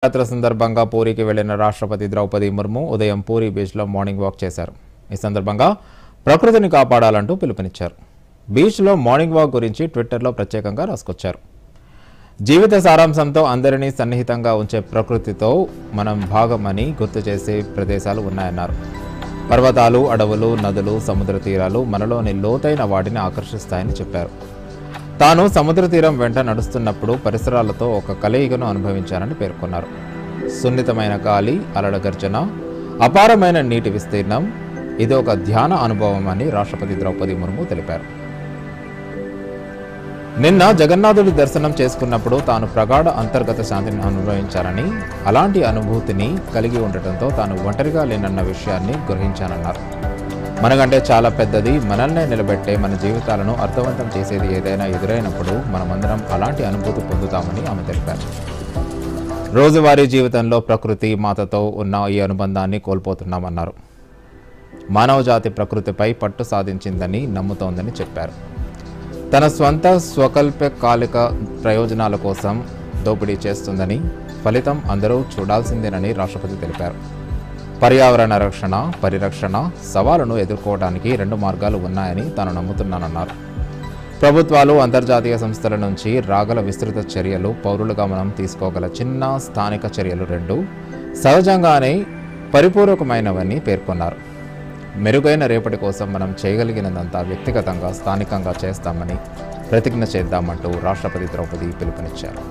యాత్ర సందర్భంగా పూరికి వెళ్లిన రాష్ట్రపతి ద్రౌపది ముర్ము ఉదయం పూరి బీచ్లో మార్నింగ్ వాక్ చేశారు. ఈ సందర్భంగా ప్రకృతిని కాపాడాలంటూ పిలుపునిచ్చారు. బీచ్లో మార్నింగ్ వాక్ గురించి ట్విట్టర్లో ప్రత్యేకంగా రాసుకొచ్చారు. జీవిత సారాంశంతో అందరినీ సన్నిహితంగా ఉంచే ప్రకృతితో మనం భాగమని గుర్తు చేసే ప్రదేశాలు ఉన్నాయన్నారు. పర్వతాలు, అడవులు, నదులు, సముద్ర తీరాలు మనలోని లోతైన వాటిని ఆకర్షిస్తాయని చెప్పారు. తాను సముద్ర తీరం వెంట నడుస్తున్నప్పుడు పరిసరాలతో ఒక కలయికను అనుభవించానని పేర్కొన్నారు. సున్నితమైన గాలి, అలల గర్జన, అపారమైన నీటి విస్తీర్ణం ఇది ఒక ధ్యాన అనుభవం అని రాష్ట్రపతి ద్రౌపది ముర్ము తెలిపారు. నిన్న జగన్నాథుడి దర్శనం చేసుకున్నప్పుడు తాను ప్రగాఢ అంతర్గత శాంతిని అనుభవించానని, అలాంటి అనుభూతిని కలిగి ఉండటంతో తాను ఒంటరిగా లేనన్న విషయాన్ని గ్రహించానన్నారు. మనకంటే చాలా పెద్దది, మనల్నే నిలబెట్టే మన జీవితాలను అర్థవంతం చేసేది ఏదైనా ఎదురైనప్పుడు మనమందరం అలాంటి అనుభూతి పొందుతామని ఆమె తెలిపారు. రోజువారీ జీవితంలో ప్రకృతి మాతతో ఉన్న ఈ అనుబంధాన్ని కోల్పోతున్నామన్నారు. మానవజాతి ప్రకృతిపై పట్టు సాధించిందని నమ్ముతోందని చెప్పారు. తన స్వంత స్వకల్పకాలిక ప్రయోజనాల కోసం దోపిడీ చేస్తుందని, ఫలితం అందరూ చూడాల్సిందేనని రాష్ట్రపతి తెలిపారు. పర్యావరణ రక్షణ, పరిరక్షణ సవాలును ఎదుర్కోవడానికి 2 మార్గాలు ఉన్నాయని తాను నమ్ముతున్నానన్నారు. ప్రభుత్వాలు, అంతర్జాతీయ సంస్థల నుంచి రాగల విస్తృత చర్యలు, పౌరులుగా మనం తీసుకోగల చిన్న స్థానిక చర్యలు 2 సహజంగానే పరిపూరకమైనవని పేర్కొన్నారు. మెరుగైన రేపటి కోసం మనం చేయగలిగినదంతా వ్యక్తిగతంగా, స్థానికంగా చేస్తామని ప్రతిజ్ఞ చేద్దామంటూ రాష్ట్రపతి ద్రౌపది పిలుపునిచ్చారు.